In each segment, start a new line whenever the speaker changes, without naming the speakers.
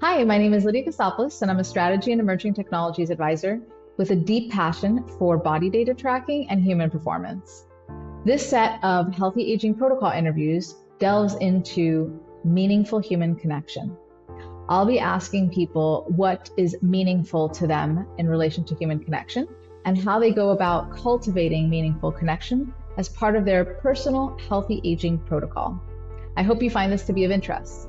Hi, my name is Lydia Kasopoulos, and I'm a strategy and emerging technologies advisor with a deep passion for body data tracking and human performance. This set of healthy aging protocol interviews delves into meaningful human connection. I'll be asking people what is meaningful to them in relation to human connection and how they go about cultivating meaningful connection as part of their personal healthy aging protocol. I hope you find this to be of interest.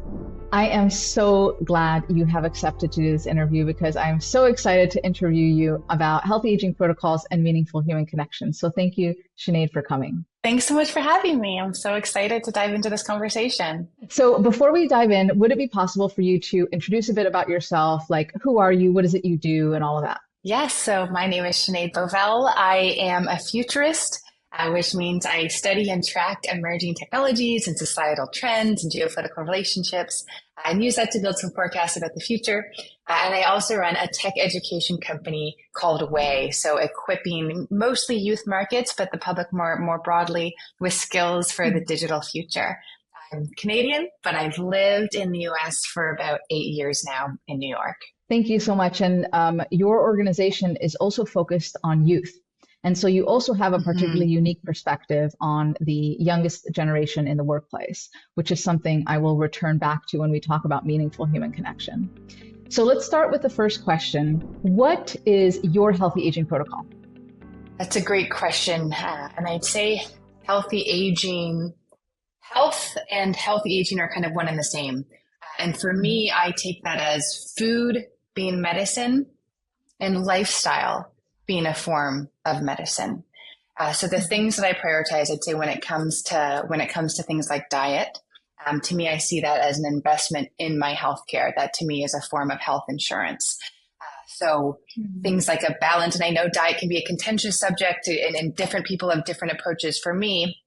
I am so glad you have accepted to do this interview because I am so excited to interview you about healthy aging protocols and meaningful human connections. So thank you, Sinead, for coming.
Thanks so much for having me. I'm so excited to dive into this conversation.
So before we dive in, would it be possible for you to introduce a bit about yourself? Like, who are you? What is it you do? And all of that.
Yes, so my name is Sinead Bovell. I am a futurist, which means I study and track emerging technologies and societal trends and geopolitical relationships and use that to build some forecasts about the future. And I also run a tech education company called WAYE, so equipping mostly youth markets, but the public more broadly with skills for the digital future. I'm Canadian, but I've lived in the US for about 8 years now in New York.
Thank you so much. And your organization is also focused on youth. And so you also have a particularly unique perspective on the youngest generation in the workplace, which is something I will return back to when we talk about meaningful human connection. So let's start with the first question. What is your healthy aging protocol?
That's a great question. And I'd say healthy aging, health and healthy aging are kind of one and the same. And for me, I take that as food being medicine and lifestyle being a form of medicine. So the things that I prioritize, I'd say when it comes to things like diet, to me, I see that as an investment in my healthcare. That to me is a form of health insurance. So things like a balance, and I know diet can be a contentious subject and different people have different approaches. For me,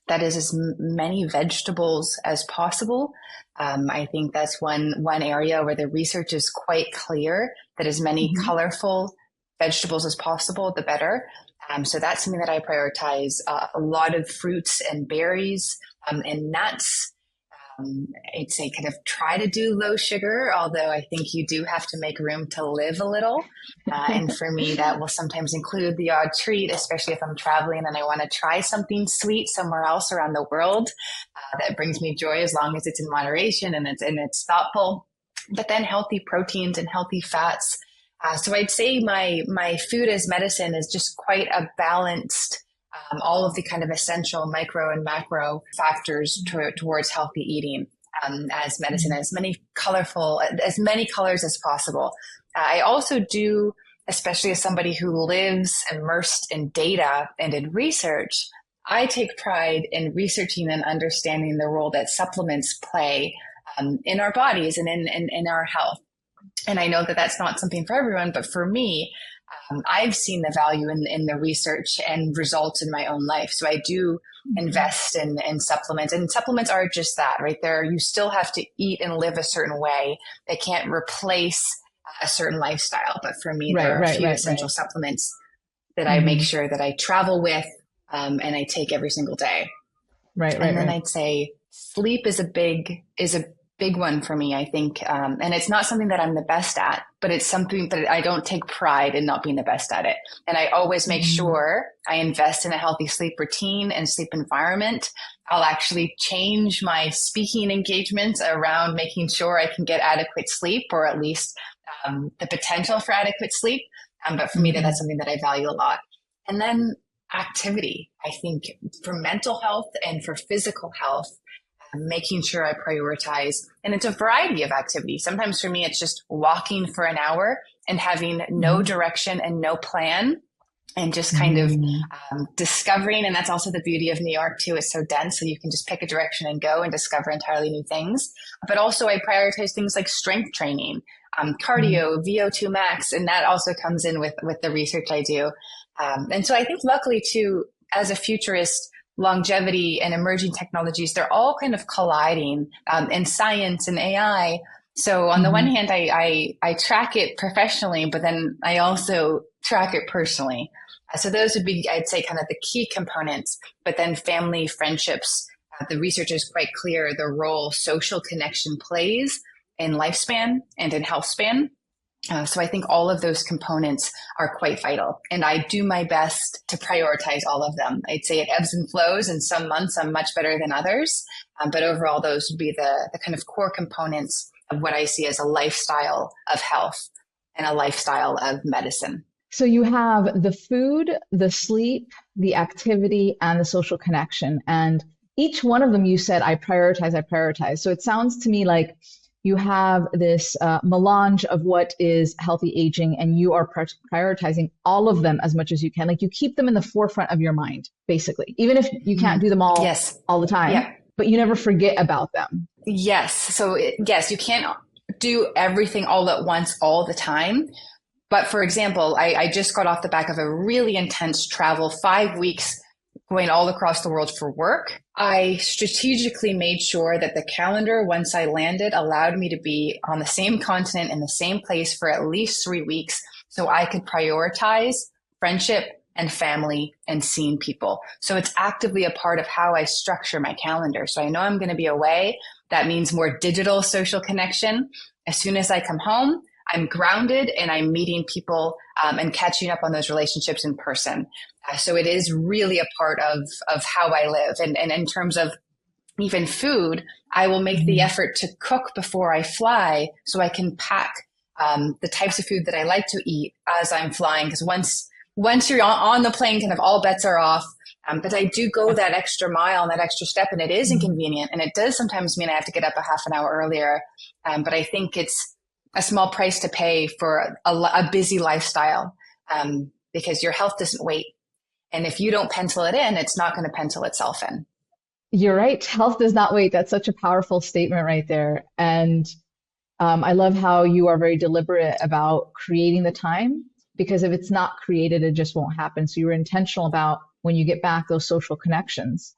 that is as many vegetables as possible. I think that's one area where the research is quite clear that as many colorful vegetables as possible, the better. So that's something that I prioritize. A lot of fruits and berries and nuts. I'd say kind of try to do low sugar, although I think you do have to make room to live a little. And for me, that will sometimes include the odd treat, especially if I'm traveling and I want to try something sweet somewhere else around the world. That brings me joy as long as it's in moderation and it's thoughtful. But then healthy proteins and healthy fats. So I'd say my food as medicine is just quite a balanced, all of the kind of essential micro and macro factors towards healthy eating as medicine, as many colors as possible. I also do, especially as somebody who lives immersed in data and in research, I take pride in researching and understanding the role that supplements play in our bodies and in our health. And I know that that's not something for everyone, but for me, I've seen the value in the research and results in my own life. So I do invest in supplements, and supplements are just that, right? You still have to eat and live a certain way. They can't replace a certain lifestyle. But for me, there are a few essential supplements that I make sure that I travel with and I take every single day. And then I'd say sleep is a big one for me, I think. And it's not something that I'm the best at, but it's something that I don't take pride in not being the best at it. And I always make sure I invest in a healthy sleep routine and sleep environment. I'll actually change my speaking engagements around making sure I can get adequate sleep, or at least the potential for adequate sleep. But for me, that's something that I value a lot. And then activity, I think for mental health and for physical health, making sure I prioritize. And it's a variety of activities. Sometimes for me, it's just walking for an hour and having no direction and no plan and just kind of discovering. And that's also the beauty of New York too. It's so dense. So you can just pick a direction and go and discover entirely new things. But also I prioritize things like strength training, cardio, VO2 max. And that also comes in with the research I do. And so I think luckily too, as a futurist, longevity and emerging technologies, they're all kind of colliding in science and AI. So on the one hand, I track it professionally, but then I also track it personally. So those would be, I'd say, kind of the key components. But then family, friendships, the research is quite clear the role social connection plays in lifespan and in health span. So I think all of those components are quite vital. And I do my best to prioritize all of them. I'd say it ebbs and flows. In some months, I'm much better than others. But overall, those would be the kind of core components of what I see as a lifestyle of health and a lifestyle of medicine.
So you have the food, the sleep, the activity, and the social connection. And each one of them, you said, I prioritize, I prioritize. So it sounds to me like you have this melange of what is healthy aging, and you are prioritizing all of them as much as you can. Like you keep them in the forefront of your mind, basically, even if you can't do them all
Yes.
all the time,
Yeah.
but you never forget about them.
Yes. So yes, you can't do everything all at once all the time. But for example, I just got off the back of a really intense travel, 5 weeks going all across the world for work. I strategically made sure that the calendar, once I landed, allowed me to be on the same continent in the same place for at least 3 weeks so I could prioritize friendship and family and seeing people. So it's actively a part of how I structure my calendar. So I know I'm going to be away. That means more digital social connection. As soon as I come home, I'm grounded and I'm meeting people and catching up on those relationships in person. So it is really a part of how I live. And in terms of even food, I will make the effort to cook before I fly so I can pack the types of food that I like to eat as I'm flying. Because once you're on the plane, kind of all bets are off. But I do go that extra mile and that extra step, and it is inconvenient. And it does sometimes mean I have to get up a half an hour earlier. But I think it's a small price to pay for a busy lifestyle because your health doesn't wait. And if you don't pencil it in, it's not going to pencil itself in.
You're right. Health does not wait. That's such a powerful statement right there. And I love how you are very deliberate about creating the time, because if it's not created, it just won't happen. So you're intentional about when you get back those social connections.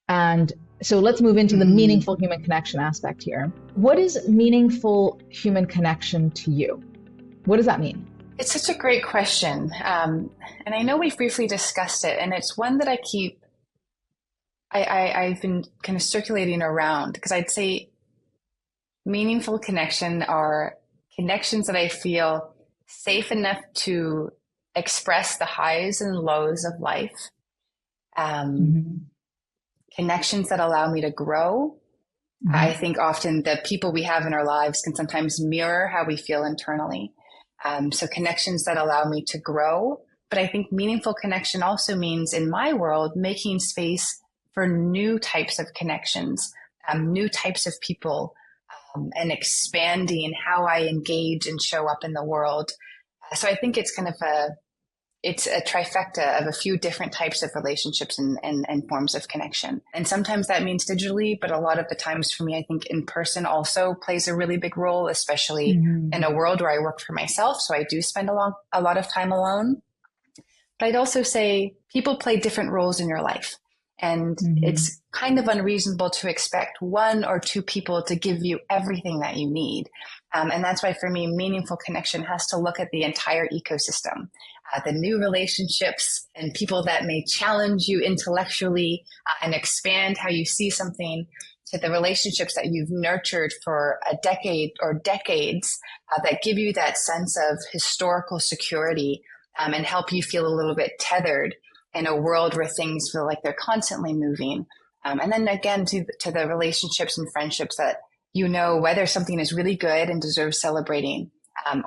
And so let's move into the meaningful human connection aspect here. What is meaningful human connection to you? What does that mean?
It's such a great question. And I know we've briefly discussed it, and it's one that I've been kind of circulating around, because I'd say meaningful connection are connections that I feel safe enough to express the highs and lows of life. Connections that allow me to grow. I think often the people we have in our lives can sometimes mirror how we feel internally. So connections that allow me to grow. But I think meaningful connection also means, in my world, making space for new types of connections, new types of people, and expanding how I engage and show up in the world. So I think it's kind of it's a trifecta of a few different types of relationships and forms of connection. And sometimes that means digitally, but a lot of the times for me, I think in person also plays a really big role, especially in a world where I work for myself. So I do spend a lot of time alone. But I'd also say people play different roles in your life. And it's kind of unreasonable to expect one or two people to give you everything that you need. And that's why for me, meaningful connection has to look at the entire ecosystem, the new relationships and people that may challenge you intellectually and expand how you see something, to the relationships that you've nurtured for a decade or decades that give you that sense of historical security and help you feel a little bit tethered in a world where things feel like they're constantly moving. And then again, to the relationships and friendships that, you know, whether something is really good and deserves celebrating,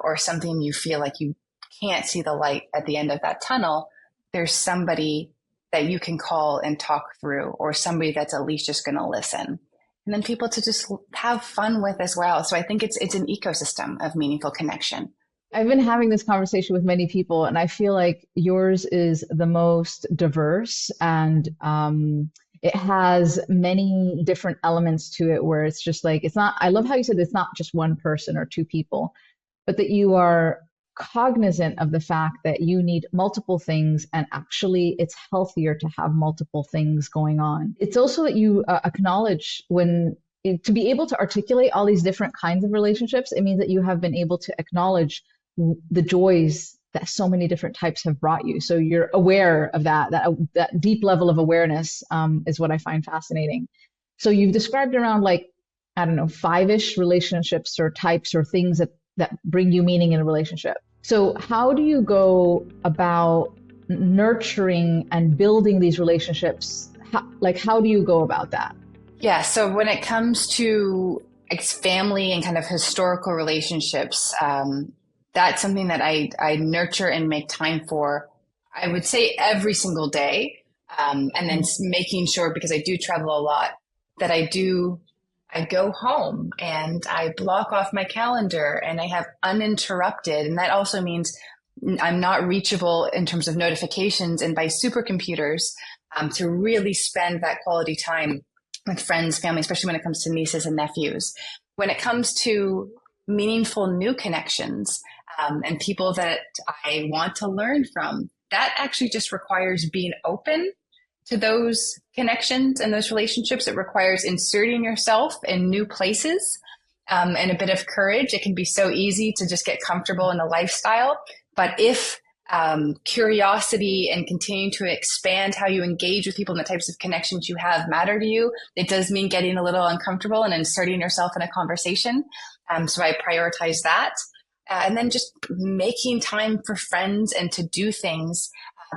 or something you feel like you can't see the light at the end of that tunnel, there's somebody that you can call and talk through, or somebody that's at least just going to listen. And then people to just have fun with as well. So I think it's an ecosystem of meaningful connection.
I've been having this conversation with many people, and I feel like yours is the most diverse, and it has many different elements to it where it's just like, it's not, I love how you said it's not just one person or two people, but that you are cognizant of the fact that you need multiple things, and actually it's healthier to have multiple things going on. It's also that you acknowledge to be able to articulate all these different kinds of relationships, it means that you have been able to acknowledge the joys that so many different types have brought you. So you're aware of that deep level of awareness is what I find fascinating. So you've described around like I don't know, five-ish relationships or types or things that bring you meaning in a relationship. So how do you go about nurturing and building these relationships? How do you go about that?
Yeah, so when it comes to family and kind of historical relationships, that's something that I nurture and make time for. I would say every single day, and then making sure, because I do travel a lot, that I go home and I block off my calendar and I have uninterrupted, and that also means I'm not reachable in terms of notifications and by supercomputers, to really spend that quality time with friends, family, especially when it comes to nieces and nephews. When it comes to meaningful new connections, and people that I want to learn from, that actually just requires being open to those connections and those relationships. It requires inserting yourself in new places, and a bit of courage. It can be so easy to just get comfortable in the lifestyle. But if curiosity and continuing to expand how you engage with people and the types of connections you have matter to you, it does mean getting a little uncomfortable and inserting yourself in a conversation. So I prioritize that. And then just making time for friends and to do things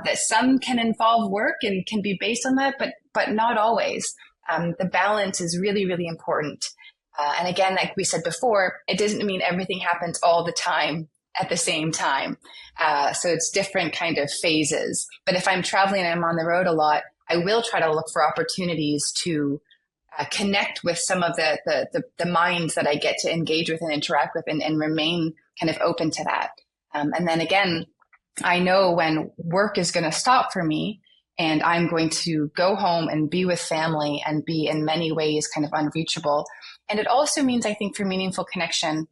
that some can involve work and can be based on that, but not always. The balance is really, really important. And again, like we said before, it doesn't mean everything happens all the time at the same time. So it's different kind of phases. But if I'm traveling and I'm on the road a lot, I will try to look for opportunities to connect with some of the minds that I get to engage with and interact with, and remain kind of open to that. And then again, I know when work is going to stop for me and I'm going to go home and be with family and be in many ways kind of unreachable. And it also means, I think, for meaningful connection,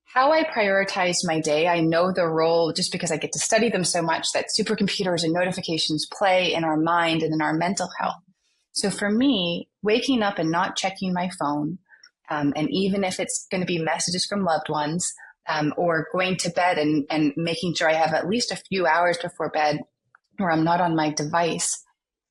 how I prioritize my day. I know the role, just because I get to study them so much, that supercomputers and notifications play in our mind and in our mental health. So for me, waking up and not checking my phone, and even if it's going to be messages from loved ones, or going to bed and making sure I have at least a few hours before bed where I'm not on my device,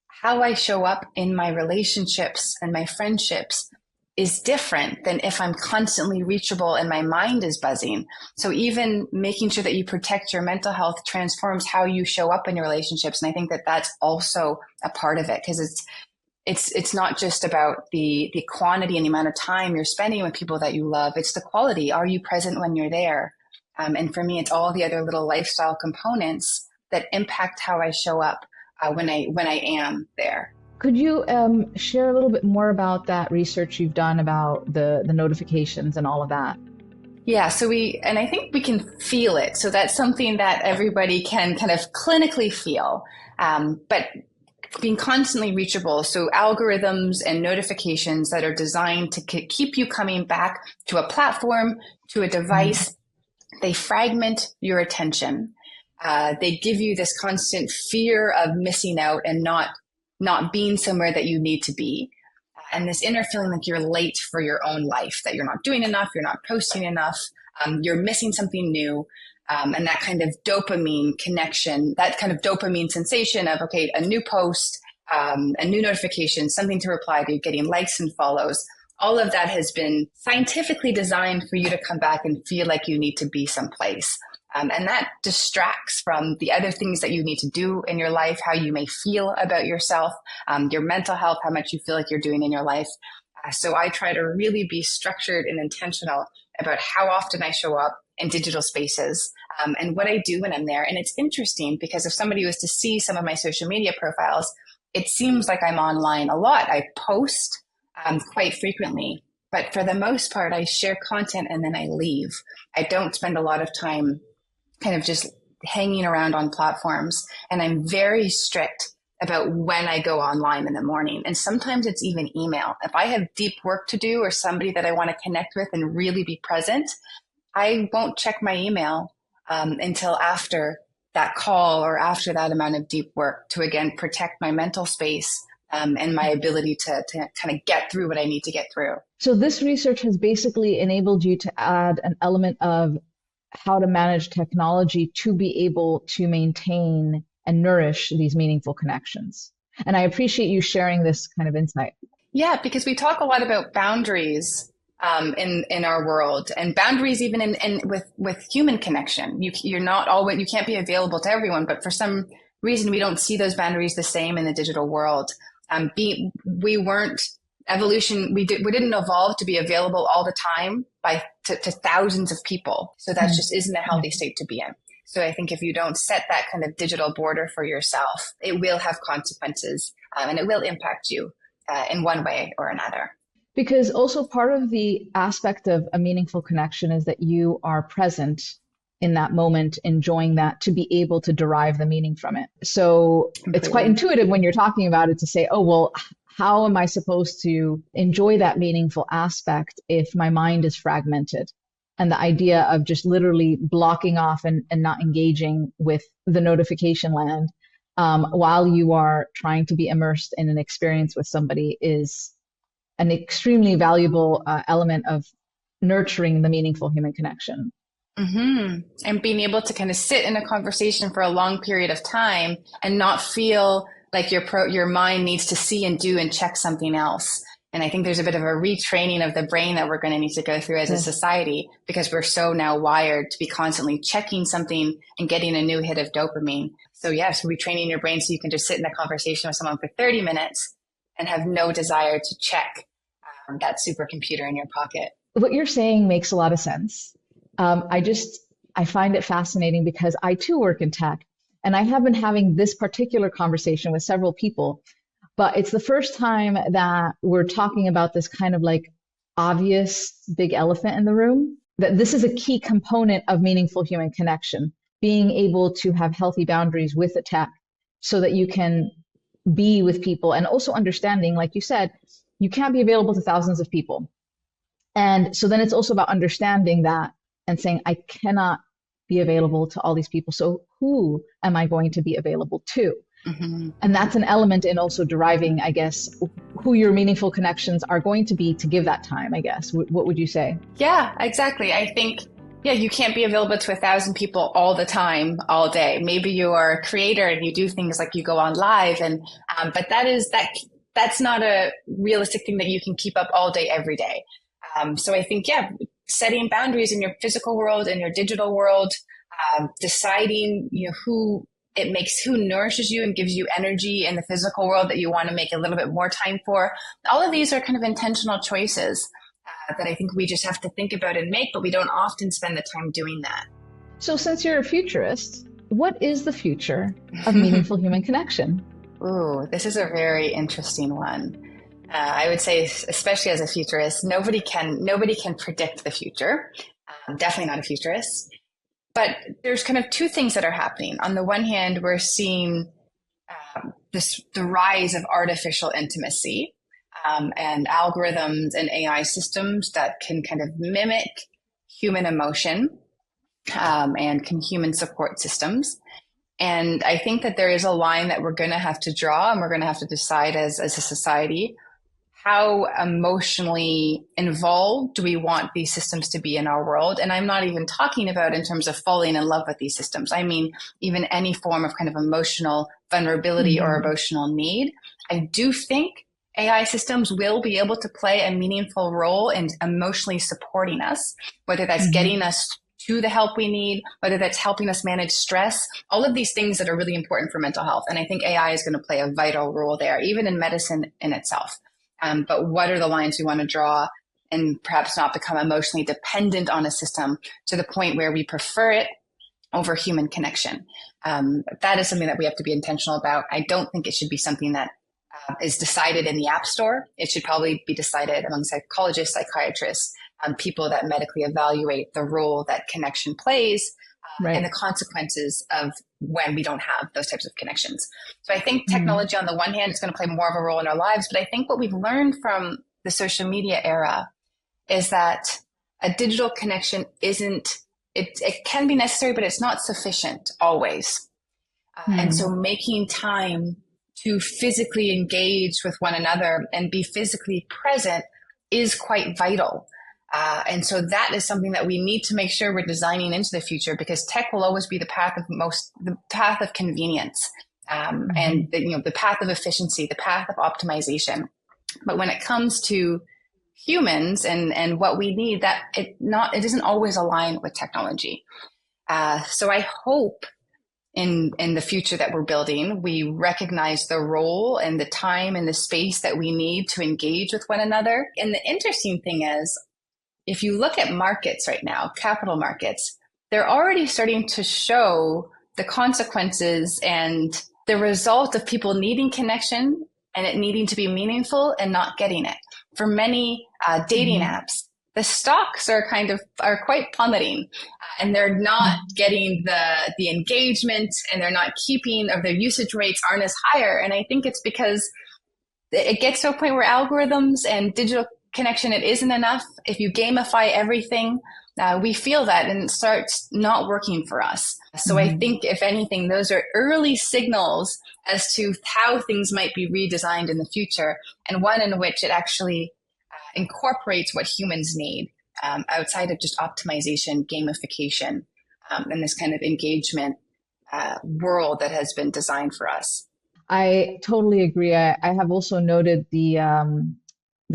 how I show up in my relationships and my friendships is different than if I'm constantly reachable and my mind is buzzing. So even making sure that you protect your mental health transforms how you show up in your relationships. And I think that that's also a part of it, because it's not just about the quantity and the amount of time you're spending with people that you love. It's the quality. Are you present when you're there? And for me, it's all the other little lifestyle components that impact how I show up when I am there.
Could you share a little bit more about that research you've done about the notifications and all of that?
Yeah, so I think we can feel it. So that's something that everybody can kind of clinically feel. But being constantly reachable, so algorithms and notifications that are designed to keep you coming back to a platform, to a device, they fragment your attention. They give you this constant fear of missing out and not being somewhere that you need to be. And this inner feeling like you're late for your own life, that you're not doing enough, you're not posting enough, you're missing something new. And that kind of dopamine connection, that kind of dopamine sensation of, okay, a new post, a new notification, something to reply to, getting likes and follows. All of that has been scientifically designed for you to come back and feel like you need to be someplace. And that distracts from the other things that you need to do in your life, how you may feel about yourself, your mental health, how much you feel like you're doing in your life. So I try to really be structured and intentional about how often I show up in digital spaces, and what I do when I'm there. And it's interesting because if somebody was to see some of my social media profiles, it seems like I'm online a lot. I post quite frequently, but for the most part, I share content and then I leave. I don't spend a lot of time kind of just hanging around on platforms. And I'm very strict about when I go online in the morning. And sometimes it's even email. If I have deep work to do or somebody that I want to connect with and really be present, I won't check my email until after that call or after that amount of deep work, to again protect my mental space and my ability to kind of get through what I need to get through.
So this research has basically enabled you to add an element of how to manage technology to be able to maintain and nourish these meaningful connections. And I appreciate you sharing this kind of insight.
Yeah, because we talk a lot about boundaries in our world, and boundaries even in with human connection. You're not always, you can't be available to everyone, but for some reason we don't see those boundaries the same in the digital world. We weren't evolution. We didn't evolve to be available all the time to thousands of people. So that just isn't a healthy state to be in. So I think if you don't set that kind of digital border for yourself, it will have consequences, and it will impact you in one way or another.
Because also part of the aspect of a meaningful connection is that you are present in that moment, enjoying that to be able to derive the meaning from it. So Completely. It's quite intuitive when you're talking about it to say, oh, well, how am I supposed to enjoy that meaningful aspect if my mind is fragmented? And the idea of just literally blocking off and not engaging with the notification land while you are trying to be immersed in an experience with somebody is an extremely valuable element of nurturing the meaningful human connection.
Mm-hmm. And being able to kind of sit in a conversation for a long period of time and not feel like your mind needs to see and do and check something else. And I think there's a bit of a retraining of the brain that we're going to need to go through as a society, because we're so now wired to be constantly checking something and getting a new hit of dopamine. So yes, retraining your brain so you can just sit in a conversation with someone for 30 minutes and have no desire to check that supercomputer in your pocket.
What you're saying makes a lot of sense. I find it fascinating because I too work in tech, and I have been having this particular conversation with several people, but it's the first time that we're talking about this kind of like obvious big elephant in the room, that this is a key component of meaningful human connection, being able to have healthy boundaries with the tech so that you can be with people, and also understanding, like you said, you can't be available to thousands of people. And so then it's also about understanding that and saying, I cannot be available to all these people. So who am I going to be available to? Mm-hmm. And that's an element in also deriving, I guess, who your meaningful connections are going to be to give that time, I guess. What would you say?
Yeah, exactly. I think, you can't be available to 1,000 people all the time, all day. Maybe you are a creator and you do things like you go on live, and but that's not a realistic thing that you can keep up all day, every day. So I think, setting boundaries in your physical world and your digital world, deciding who nourishes you and gives you energy in the physical world that you want to make a little bit more time for. All of these are kind of intentional choices that I think we just have to think about and make, but we don't often spend the time doing that.
So since you're a futurist, what is the future of meaningful human connection?
Ooh, this is a very interesting one. I would say, especially as a futurist, nobody can predict the future. Definitely not a futurist. But there's kind of two things that are happening. On the one hand, we're seeing the rise of artificial intimacy and algorithms and AI systems that can kind of mimic human emotion and human support systems. And I think that there is a line that we're going to have to draw, and we're going to have to decide as a society, how emotionally involved do we want these systems to be in our world? And I'm not even talking about in terms of falling in love with these systems. I mean, even any form of kind of emotional vulnerability or emotional need. I do think AI systems will be able to play a meaningful role in emotionally supporting us, whether that's getting us to the help we need, whether that's helping us manage stress, all of these things that are really important for mental health. And I think AI is going to play a vital role there, even in medicine in itself. But what are the lines we want to draw, and perhaps not become emotionally dependent on a system to the point where we prefer it over human connection? That is something that we have to be intentional about. I don't think it should be something that is decided in the App Store. It should probably be decided among psychologists, psychiatrists, people that medically evaluate the role that connection plays and the consequences of when we don't have those types of connections. So I think technology on the one hand is going to play more of a role in our lives, but I think what we've learned from the social media era is that a digital connection it can be necessary, but it's not sufficient always. And so making time to physically engage with one another and be physically present is quite vital. And so that is something that we need to make sure we're designing into the future, because tech will always be the path of convenience, and the path of efficiency, the path of optimization. But when it comes to humans and what we need, that it doesn't always align with technology. So I hope in the future that we're building, we recognize the role and the time and the space that we need to engage with one another. And the interesting thing is, if you look at markets right now, capital markets, they're already starting to show the consequences and the result of people needing connection and it needing to be meaningful and not getting it. For many dating apps, the stocks are quite plummeting, and they're not getting the engagement, and they're not keeping, or their usage rates aren't as higher. And I think it's because it gets to a point where algorithms and digital connection, it isn't enough. If you gamify everything, we feel that and it starts not working for us. So I think, if anything, those are early signals as to how things might be redesigned in the future, and one in which it actually incorporates what humans need, outside of just optimization, gamification, and this kind of engagement world that has been designed for us.
I totally agree. I have also noted the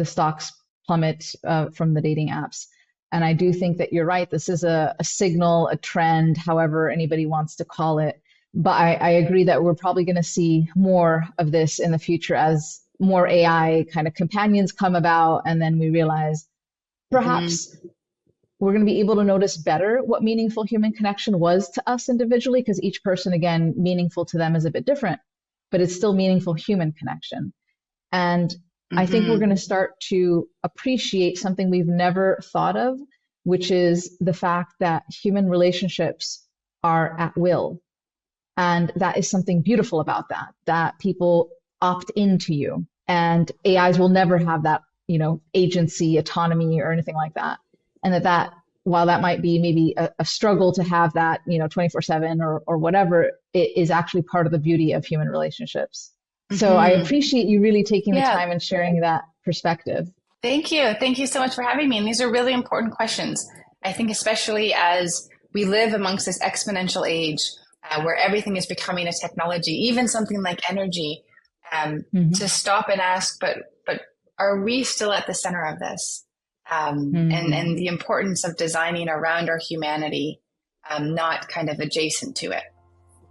stocks plummet from the dating apps. And I do think that you're right. This is a signal, a trend, however anybody wants to call it. But I agree that we're probably going to see more of this in the future as more AI kind of companions come about. And then we realize perhaps we're going to be able to notice better what meaningful human connection was to us individually, because each person, again, meaningful to them is a bit different, but it's still meaningful human connection. And I think we're going to start to appreciate something we've never thought of, which is the fact that human relationships are at will. And that is something beautiful about that people opt into you. And AIs will never have that, agency, autonomy, or anything like that. And that while that might be maybe a struggle to have that, 24/7 or whatever, it is actually part of the beauty of human relationships. So I appreciate you really taking the time and sharing that perspective.
Thank you. Thank you so much for having me. And these are really important questions. I think especially as we live amongst this exponential age where everything is becoming a technology, even something like energy, to stop and ask, but are we still at the center of this? And the importance of designing around our humanity, not kind of adjacent to it.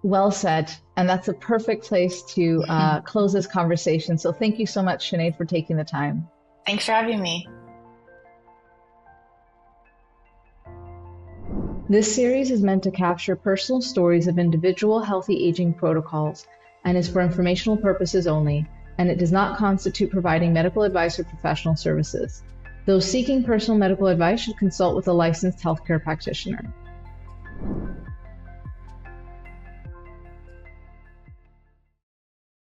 Well said. And that's a perfect place to close this conversation. So thank you so much, Sinead, for taking the time.
Thanks for having me.
This series is meant to capture personal stories of individual healthy aging protocols and is for informational purposes only, and it does not constitute providing medical advice or professional services. Those seeking personal medical advice should consult with a licensed healthcare practitioner.